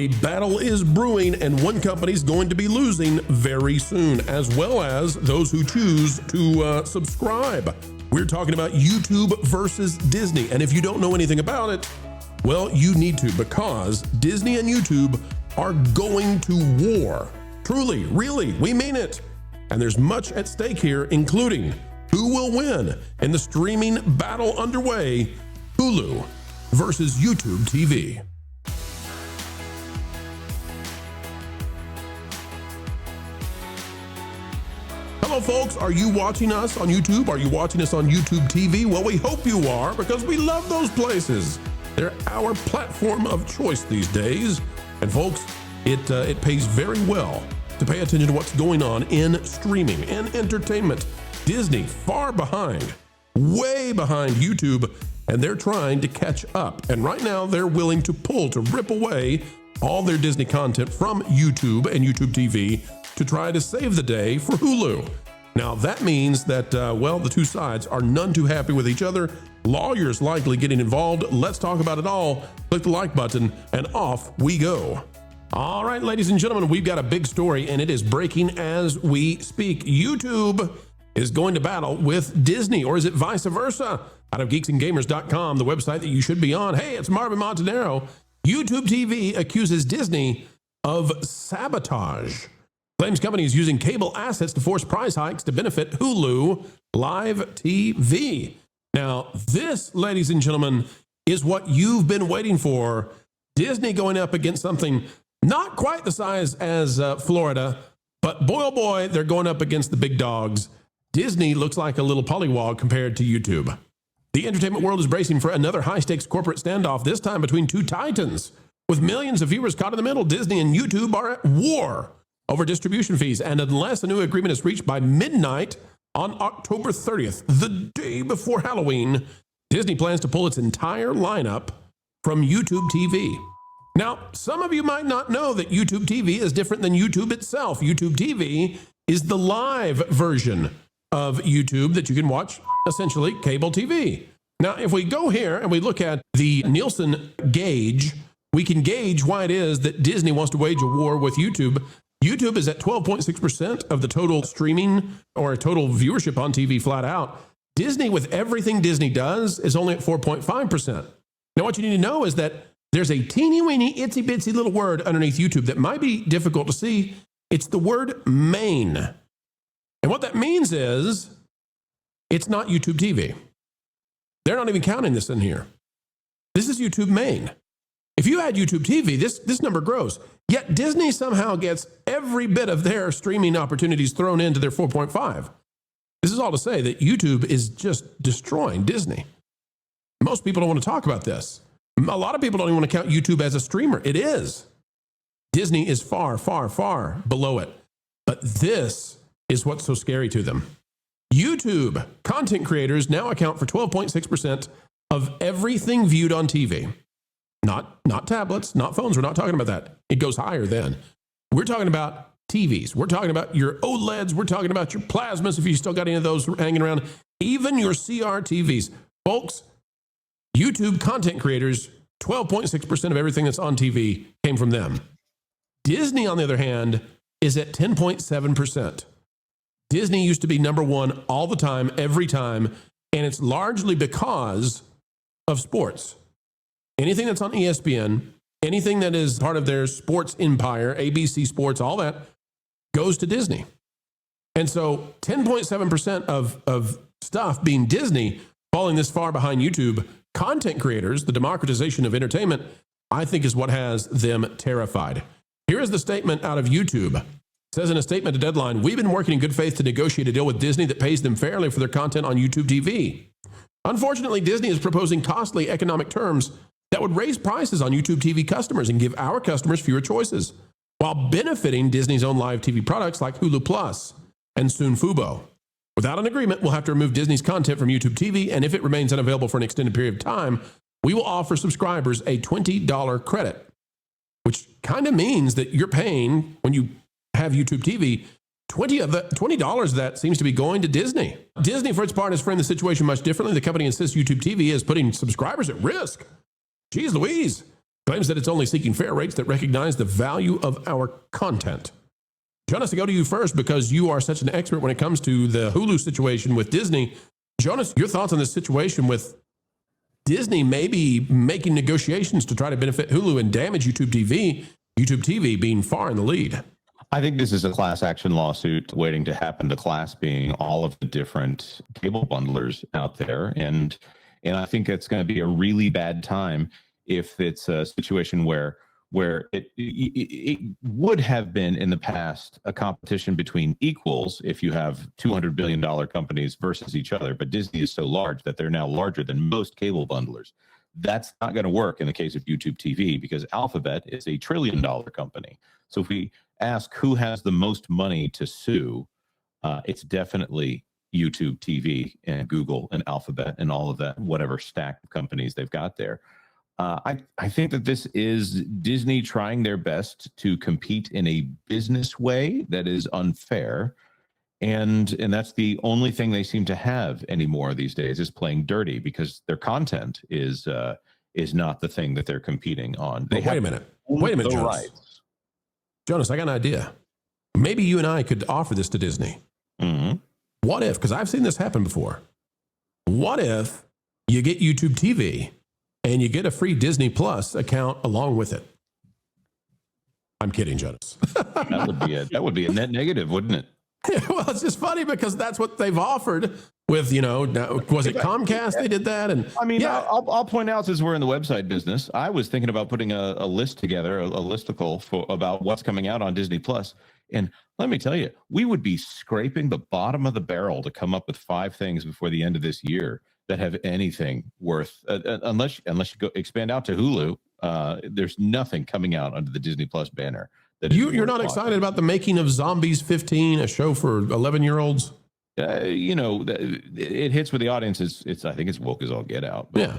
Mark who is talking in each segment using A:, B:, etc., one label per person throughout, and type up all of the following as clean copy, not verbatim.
A: A battle is brewing, and one company's going to be losing very soon, as well as those who choose to subscribe. We're talking about YouTube versus Disney, and if you don't know anything about it, well, you need to, because Disney and YouTube are going to war. Truly, really, we mean it. And there's much at stake here, including who will win in the streaming battle underway, Hulu versus YouTube TV. Hello folks, are you watching us on YouTube? Are you watching us on YouTube TV? Well, we hope you are, because we love those places. They're our platform of choice these days. And folks, it pays very well to pay attention to what's going on in streaming and entertainment. Disney far behind, way behind YouTube, and they're trying to catch up. And right now they're willing to rip away all their Disney content from YouTube and YouTube TV to try to save the day for Hulu. Now that means that, well, the two sides are none too happy with each other. Lawyers likely getting involved. Let's talk about it all. Click the like button and off we go. All right, ladies and gentlemen, we've got a big story and it is breaking as we speak. YouTube is going to battle with Disney, or is it vice versa? Out of geeksandgamers.com, the website that you should be on. Hey, it's Marvin Montanaro. YouTube TV accuses Disney of sabotage. Claims company is using cable assets to force price hikes to benefit Hulu Live TV. Now, this, ladies and gentlemen, is what you've been waiting for. Disney going up against something not quite the size as Florida, but boy, oh boy, they're going up against the big dogs. Disney looks like a little pollywog compared to YouTube. The entertainment world is bracing for another high-stakes corporate standoff, this time between two titans. With millions of viewers caught in the middle, Disney and YouTube are at war over distribution fees, and unless a new agreement is reached by midnight on October 30th, the day before Halloween, Disney plans to pull its entire lineup from YouTube TV. Now, some of you might not know that YouTube TV is different than YouTube itself. YouTube TV is the live version of YouTube that you can watch, essentially cable TV. Now, if we go here and we look at the Nielsen gauge, we can gauge why it is that Disney wants to wage a war with YouTube. YouTube is at 12.6% of the total streaming or total viewership on TV flat out. Disney, with everything Disney does, is only at 4.5%. Now, what you need to know is that there's a teeny weeny itsy bitsy little word underneath YouTube that might be difficult to see. It's the word main. And what that means is it's not YouTube TV. They're not even counting this in here. This is YouTube main. If you add YouTube TV, this number grows. Yet Disney somehow gets every bit of their streaming opportunities thrown into their 4.5. This is all to say that YouTube is just destroying Disney. Most people don't want to talk about this. A lot of people don't even want to count YouTube as a streamer. It is. Disney is far, far, far below it. But this is what's so scary to them. YouTube content creators now account for 12.6% of everything viewed on TV. Not tablets, not phones. We're not talking about that. It goes higher then. We're talking about TVs. We're talking about your OLEDs. We're talking about your plasmas, if you still got any of those hanging around. Even your CRTVs. Folks, YouTube content creators, 12.6% of everything that's on TV came from them. Disney, on the other hand, is at 10.7%. Disney used to be number one all the time, every time, and it's largely because of sports. Anything that's on ESPN, anything that is part of their sports empire, ABC Sports, all that, goes to Disney. And so 10.7% of stuff being Disney, falling this far behind YouTube, content creators, the democratization of entertainment, I think is what has them terrified. Here is the statement out of YouTube. It says in a statement to Deadline, "We've been working in good faith to negotiate a deal with Disney that pays them fairly for their content on YouTube TV. Unfortunately, Disney is proposing costly economic terms that would raise prices on YouTube TV customers and give our customers fewer choices, while benefiting Disney's own live TV products like Hulu Plus and soon Fubo. Without an agreement, we'll have to remove Disney's content from YouTube TV, and if it remains unavailable for an extended period of time, we will offer subscribers a $20 credit," which kind of means that you're paying, when you have YouTube TV, $20 of that seems to be going to Disney. Disney, for its part, has framed the situation much differently. The company insists YouTube TV is putting subscribers at risk. Geez Louise. claims that it's only seeking fair rates that recognize the value of our content. Jonas, I go to you first because you are such an expert when it comes to the Hulu situation with Disney. Jonas, your thoughts on this situation with Disney maybe making negotiations to try to benefit Hulu and damage YouTube TV, YouTube TV being far in the lead?
B: I think this is a class action lawsuit waiting to happen. The class being all of the different cable bundlers out there. And I think it's going to be a really bad time if it's a situation where it would have been in the past a competition between equals if you have $200 billion companies versus each other. But Disney is so large that they're now larger than most cable bundlers. That's not going to work in the case of YouTube TV because Alphabet is a $1 trillion company. So if we ask who has the most money to sue, it's definitely YouTube TV and Google and Alphabet and all of that, whatever stack of companies they've got there. I think that this is Disney trying their best to compete in a business way that is unfair. And that's the only thing they seem to have anymore these days is playing dirty because their content is not the thing that they're competing on.
A: Wait a minute, Jonas.
B: Rights.
A: Jonas, I got an idea. Maybe you and I could offer this to Disney.
B: Mm-hmm.
A: What if, because I've seen this happen before, what if you get YouTube TV and you get a free Disney Plus account along with it? I'm kidding, Jonas.
B: That would be a net negative, wouldn't it?
A: Yeah, well, it's just funny because that's what they've offered with, was it Comcast they did that? And
B: I mean, yeah. I'll point out, since we're in the website business, I was thinking about putting a list together, a listicle about what's coming out on Disney Plus. And let me tell you, we would be scraping the bottom of the barrel to come up with 5 things before the end of this year that have anything worth, unless you go expand out to Hulu. There's nothing coming out under the Disney Plus banner.
A: You're not excited about the making of Zombies 15, a show for 11-year-olds?
B: It hits with the audience. I think it's woke as all get out. But,
A: yeah.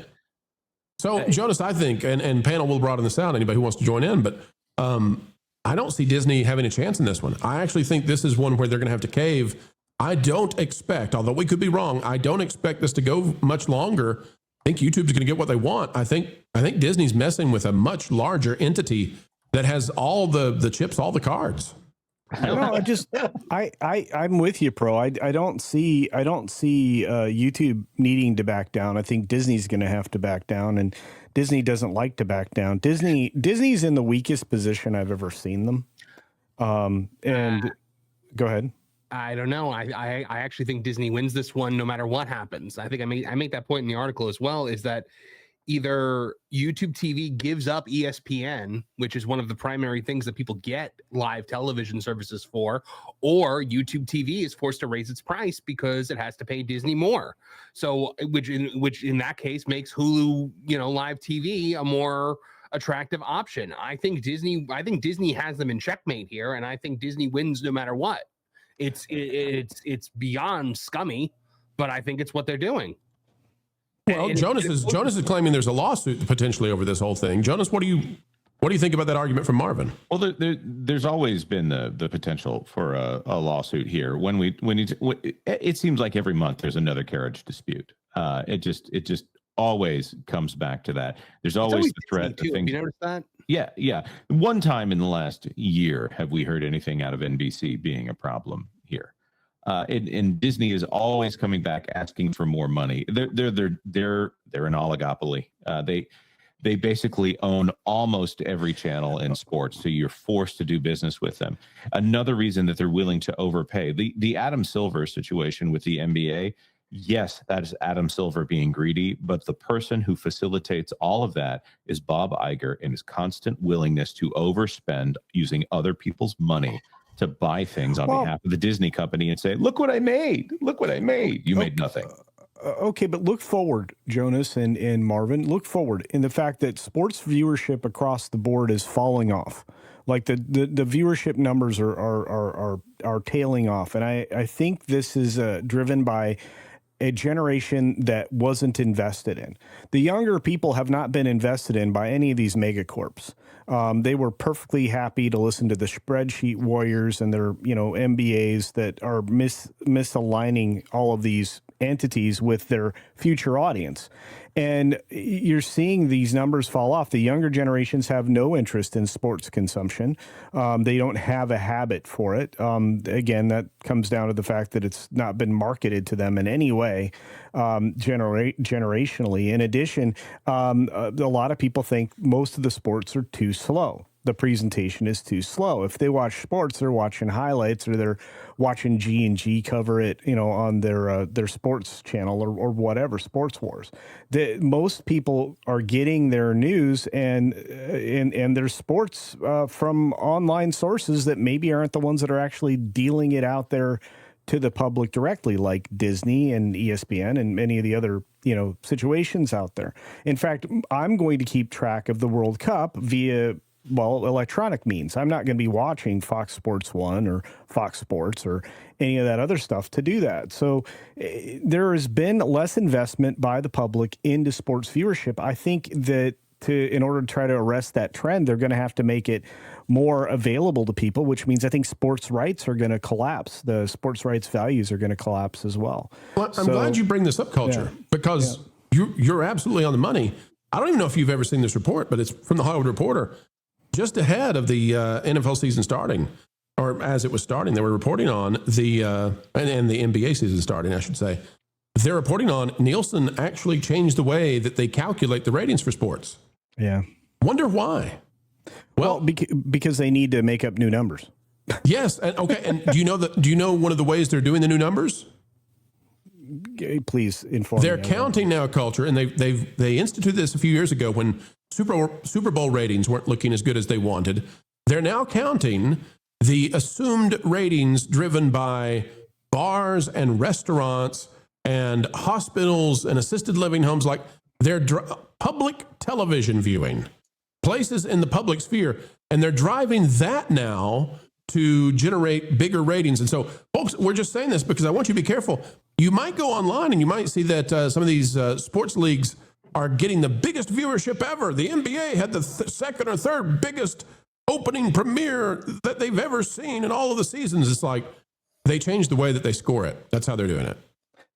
A: So, Jonas, I think, and panel will broaden this out, anybody who wants to join in, but I don't see Disney having a chance in this one. I actually think this is one where they're going to have to cave. I don't expect, although we could be wrong, I don't expect this to go much longer. I think YouTube's going to get what they want. I think Disney's messing with a much larger entity that has all the chips, all the cards.
C: No, I'm with you, Pro. I don't see YouTube needing to back down. I think Disney's going to have to back down, and Disney doesn't like to back down. Disney's in the weakest position I've ever seen them. And go ahead.
D: I don't know. I actually think Disney wins this one no matter what happens. I think I make that point in the article as well, is that either YouTube TV gives up ESPN, which is one of the primary things that people get live television services for, or YouTube TV is forced to raise its price because it has to pay Disney more. So, which in that case makes Hulu, live TV a more attractive option. I think Disney has them in checkmate here, and I think Disney wins no matter what. It's beyond scummy, but I think it's what they're doing.
A: Well, Jonas is claiming there's a lawsuit potentially over this whole thing. Jonas, what do you think about that argument from Marvin?
B: Well, there's always been the potential for a lawsuit here. It seems like every month there's another carriage dispute. It just always comes back to that. There's always the threat of things.
D: You noticed that?
B: Yeah. One time in the last year have we heard anything out of NBC being a problem here. And Disney is always coming back asking for more money. They're an oligopoly. They basically own almost every channel in sports, so you're forced to do business with them. Another reason that they're willing to overpay, the Adam Silver situation with the NBA, yes, that is Adam Silver being greedy, but the person who facilitates all of that is Bob Iger and his constant willingness to overspend using other people's money to buy things on behalf of the Disney company and say, look what I made. Look what I made. You made nothing.
C: Okay, but look forward, Jonas and Marvin. Look forward in the fact that sports viewership across the board is falling off. Like the viewership numbers are tailing off. And I think this is driven by a generation that wasn't invested in. The younger people have not been invested in by any of these megacorps. They were perfectly happy to listen to the spreadsheet warriors and their MBAs that are misaligning all of these entities with their future audience. And you're seeing these numbers fall off. The younger generations have no interest in sports consumption. They don't have a habit for it. Again, that comes down to the fact that it's not been marketed to them in any way generationally. In addition, a lot of people think most of the sports are too slow. The presentation is too slow. If they watch sports, they're watching highlights or they're watching G&G cover it, on their sports channel or whatever, Sports Wars. Most people are getting their news and their sports from online sources that maybe aren't the ones that are actually dealing it out there to the public directly, like Disney and ESPN and many of the other, situations out there. In fact, I'm going to keep track of the World Cup via electronic means. I'm not going to be watching Fox Sports 1 or Fox Sports or any of that other stuff to do that. So there has been less investment by the public into sports viewership. I think that in order to try to arrest that trend, they're going to have to make it more available to people, which means I think sports rights are going to collapse. The sports rights values are going to collapse as well.
A: Well, I'm glad you bring this up, Culture, because you're absolutely on the money. I don't even know if you've ever seen this report, but it's from the Hollywood Reporter. Just ahead of the NFL season starting, or as it was starting, they were reporting on the and the NBA season starting, I should say. They're reporting on Nielsen actually changed the way that they calculate the ratings for sports.
C: Yeah.
A: Wonder why?
C: Well, because they need to make up new numbers.
A: Yes. And, okay. And do you know one of the ways they're doing the new numbers?
C: Please inform me.
A: They're counting now, Culture, and they instituted this a few years ago when Super Bowl ratings weren't looking as good as they wanted. They're now counting the assumed ratings driven by bars and restaurants and hospitals and assisted living homes, like their public television viewing, places in the public sphere. And they're driving that now to generate bigger ratings. And so, folks, we're just saying this because I want you to be careful. You might go online and you might see that some of these sports leagues are getting the biggest viewership ever. The NBA had the second or third biggest opening premiere that they've ever seen in all of the seasons. It's like they changed the way that they score it. That's how they're doing it.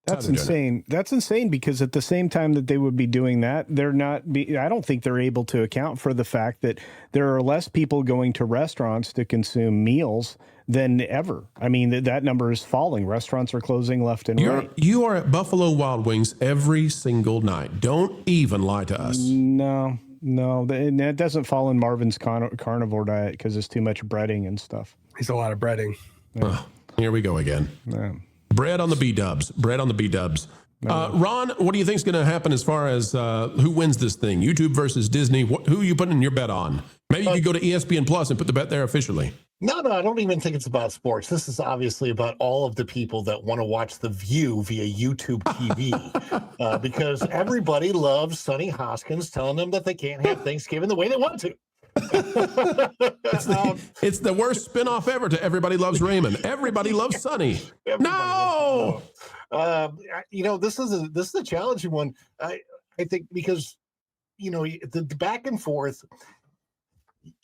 C: That's insane. That's insane because at the same time that they would be doing that, I don't think they're able to account for the fact that there are less people going to restaurants to consume meals than ever. I mean, that number is falling. Restaurants are closing left and right.
A: You are at Buffalo Wild Wings every single night. Don't even lie to us.
C: No, that doesn't fall in Marvin's carnivore diet because it's too much breading and stuff.
D: It's a lot of breading.
A: Yeah. Here we go again.
C: Yeah.
A: Bread on the B-dubs. Ron, what do you think is going to happen as far as who wins this thing? YouTube versus Disney. Who are you putting your bet on? Maybe you could go to ESPN Plus and put the bet there officially.
E: No, I don't even think it's about sports. This is obviously about all of the people that want to watch The View via YouTube TV because everybody loves Sonny Hoskins telling them that they can't have Thanksgiving the way they want to.
A: It's the worst spinoff ever to Everybody Loves Raymond. Everybody loves Sonny. No.
E: This is a challenging one. I think because the back and forth.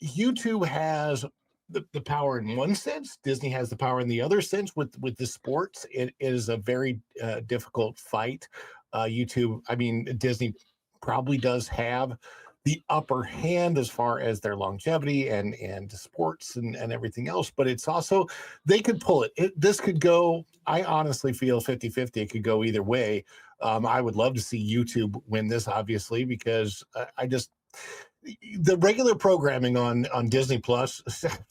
E: YouTube has the power in one sense. Disney has the power in the other sense. With the sports, it is a very difficult fight. Disney probably does have the upper hand as far as their longevity and sports and everything else, but it's also, they could pull it. This could go, I honestly feel 50-50. It could go either way. I would love to see YouTube win this, obviously, because the regular programming on Disney Plus,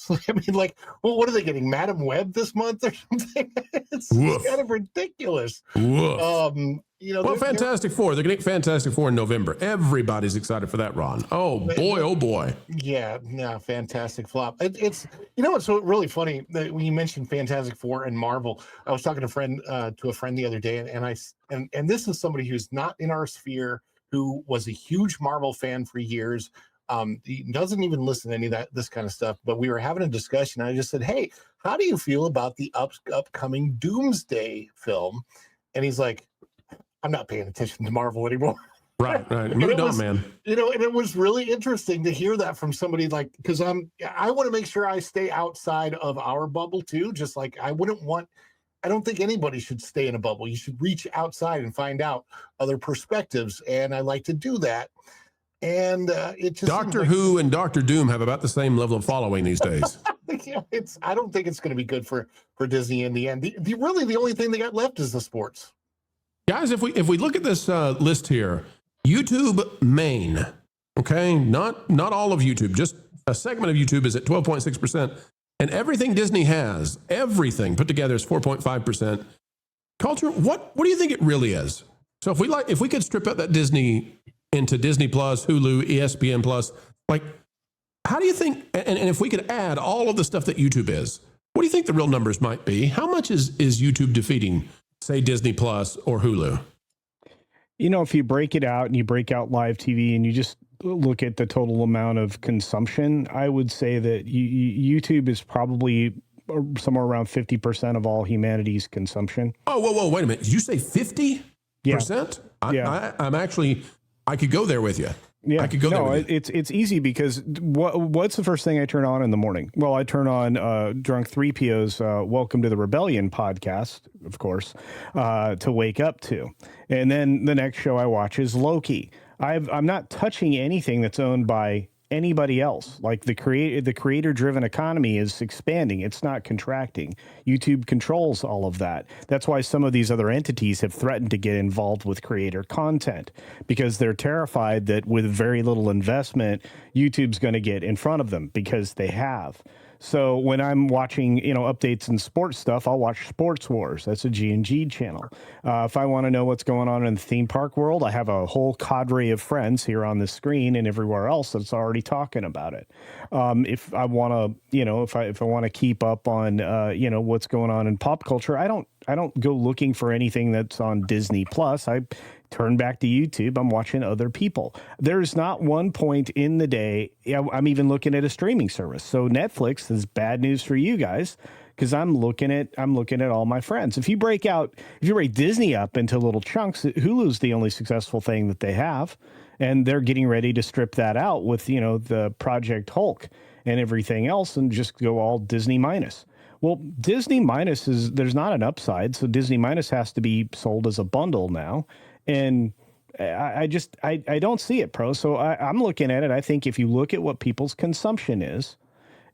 E: what are they getting? Madam Web this month or something? It's kind of ridiculous.
A: Fantastic Four. They're getting Fantastic Four in November. Everybody's excited for that, Ron. Oh boy. Yeah,
E: no, fantastic flop. It's what's really funny that when you mentioned Fantastic Four and Marvel. I was talking to a friend the other day, and this is somebody who's not in our sphere, who was a huge Marvel fan for years. He doesn't even listen to any of this kind of stuff, but we were having a discussion. I just said, hey, how do you feel about the upcoming Doomsday film? And he's like, I'm not paying attention to Marvel anymore.
A: Right. Moved on, man.
E: And it was really interesting to hear that from somebody because I want to make sure I stay outside of our bubble too. Just like I wouldn't want I don't think anybody should stay in a bubble. You should reach outside and find out other perspectives. And I like to do that. And it just
A: Doctor Who and Doctor Doom have about the same level of following these days.
E: I don't think it's going to be good for Disney in the end. Really, the only thing they got left is the sports.
A: Guys, if we look at this list here, YouTube main, okay, not all of YouTube, just a segment of YouTube is at 12.6%, and everything Disney has, everything put together is 4.5%. Culture, what do you think it really is? So if we could strip out that Disney into Disney Plus, Hulu, ESPN Plus, like, how do you think, and if we could add all of the stuff that YouTube is, what do you think the real numbers might be? How much is YouTube defeating, say, Disney Plus or Hulu?
C: You know, if you break it out and you break out live TV and you just look at the total amount of consumption, I would say that YouTube is probably somewhere around 50% of all humanity's consumption.
A: Oh, whoa, wait a minute. Did you say 50%?
C: Yeah.
A: I'm actually, I could go there with you.
C: Yeah,
A: I could go there with you.
C: It's easy because what's the first thing I turn on in the morning? Well, I turn on Drunk 3PO's Welcome to the Rebellion podcast, of course, to wake up to. And then the next show I watch is Loki. I'm not touching anything that's owned by anybody else. Like the creator-driven economy is expanding. It's not contracting. YouTube controls all of that. That's why some of these other entities have threatened to get involved with creator content, because they're terrified that with very little investment, YouTube's going to get in front of them, because they have. So when I'm watching, updates and sports stuff, I'll watch Sports Wars. That's a G&G channel. If I want to know what's going on in the theme park world, I have a whole cadre of friends here on the screen and everywhere else that's already talking about it. If I want to, if I want to keep up on, what's going on in pop culture, I don't go looking for anything that's on Disney Plus. I turn back to YouTube. I'm watching other people. There's not one point in the day. I'm even looking at a streaming service. So Netflix is bad news for you guys, because I'm looking at all my friends. If you break Disney up into little chunks, Hulu's the only successful thing that they have, and they're getting ready to strip that out with the Project Hulk and everything else, and just go all Disney minus. Well, Disney minus there's not an upside, so Disney minus has to be sold as a bundle now. And I don't see it, Pro. So I'm looking at it. I think if you look at what people's consumption is,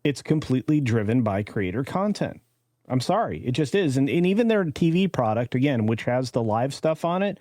C: it's completely driven by creator content. I'm sorry. It just is. And even their TV product, again, which has the live stuff on it,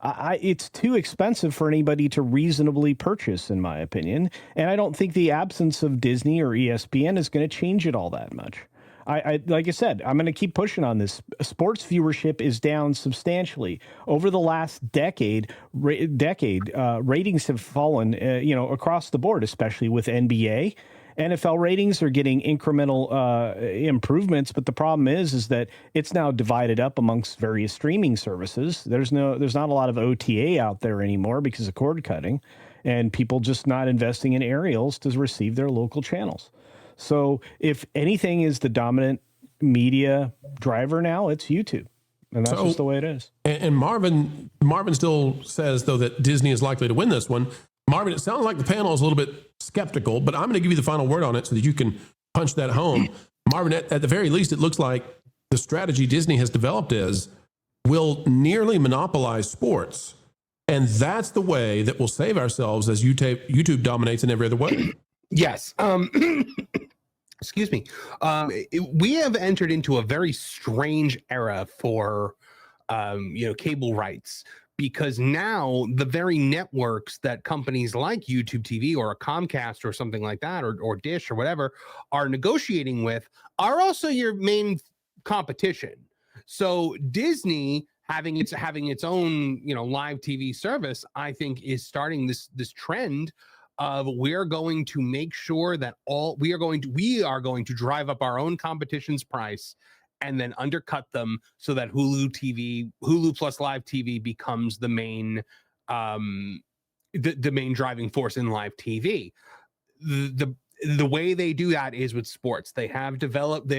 C: it's too expensive for anybody to reasonably purchase, in my opinion. And I don't think the absence of Disney or ESPN is going to change it all that much. I like I said, I'm going to keep pushing on this. Sports viewership is down substantially over the last decade. Ratings have fallen, across the board, especially with NBA. NFL ratings are getting incremental improvements, but the problem is that it's now divided up amongst various streaming services. There's not a lot of OTA out there anymore because of cord cutting, and people just not investing in aerials to receive their local channels. So if anything is the dominant media driver now, it's YouTube. And that's just the way it is.
A: And Marvin still says, though, that Disney is likely to win this one. Marvin, it sounds like the panel is a little bit skeptical, but I'm going to give you the final word on it so that you can punch that home. Marvin, at the very least, it looks like the strategy Disney has developed will nearly monopolize sports. And that's the way that we'll save ourselves as YouTube dominates in every other way.
D: Yes. Excuse me. We have entered into a very strange era for, cable rights, because now the very networks that companies like YouTube TV or a Comcast or something like that, or Dish or whatever, are negotiating with are also your main competition. So Disney having its own, live TV service, I think, is starting this trend of we're going to make sure that we are going to drive up our own competition's price and then undercut them so that Hulu plus live TV becomes the main the main driving force in live TV. The way they do that is with sports. They have developed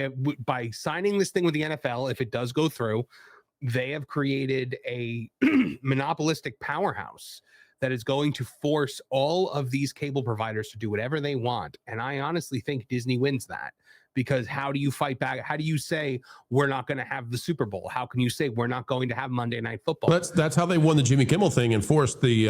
D: by signing this thing with the NFL, if it does go through, they have created a monopolistic powerhouse that is going to force all of these cable providers to do whatever they want. And I honestly think Disney wins that, because how do you fight back? How do you say we're not going to have the Super Bowl? How can you say we're not going to have Monday Night Football?
A: That's how they won the Jimmy Kimmel thing and forced the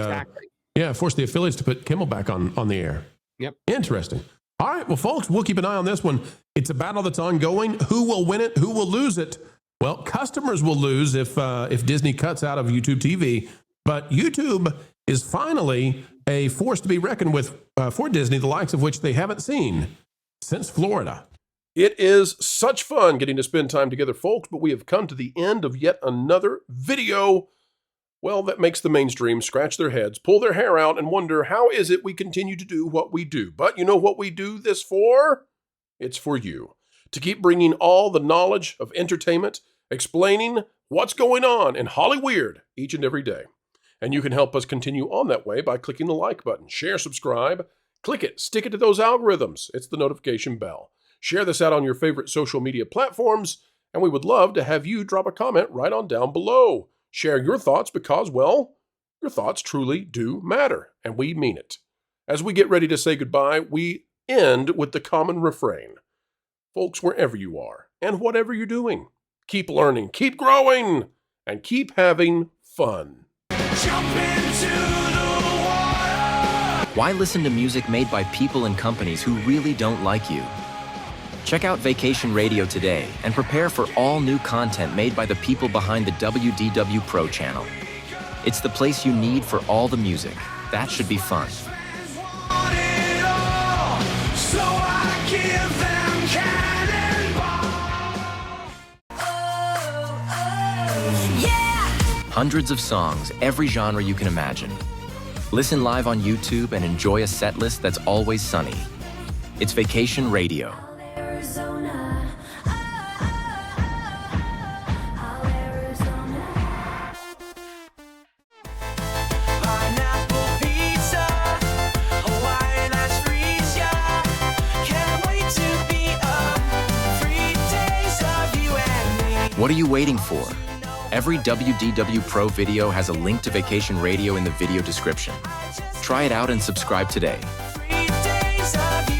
A: forced the affiliates to put Kimmel back on the air.
D: Yep.
A: Interesting. All right, well, folks, we'll keep an eye on this one. It's a battle that's ongoing. Who will win it? Who will lose it? Well, customers will lose if Disney cuts out of YouTube TV, but YouTube is finally a force to be reckoned with for Disney, the likes of which they haven't seen since Florida. It is such fun getting to spend time together, folks, but we have come to the end of yet another video, well, that makes the mainstream scratch their heads, pull their hair out, and wonder, how is it we continue to do what we do? But you know what we do this for? It's for you. To keep bringing all the knowledge of entertainment, explaining what's going on in Hollyweird each and every day. And you can help us continue on that way by clicking the like button, share, subscribe, click it, stick it to those algorithms. It's the notification bell. Share this out on your favorite social media platforms, and we would love to have you drop a comment right on down below. Share your thoughts because, well, your thoughts truly do matter, and we mean it. As we get ready to say goodbye, we end with the common refrain. Folks, wherever you are and whatever you're doing, keep learning, keep growing, and keep having fun.
F: Jump into the water. Why listen to music made by people and companies who really don't like you? Check out Vacation Radio today and prepare for all new content made by the people behind the WDW Pro Channel. It's the place you need for all the music. That should be fun. Hundreds of songs, every genre you can imagine. Listen live on YouTube and enjoy a set list that's always sunny. It's Vacation Radio. What are you waiting for? Every WDW Pro video has a link to Vacation Radio in the video description. Try it out and subscribe today. 3 days of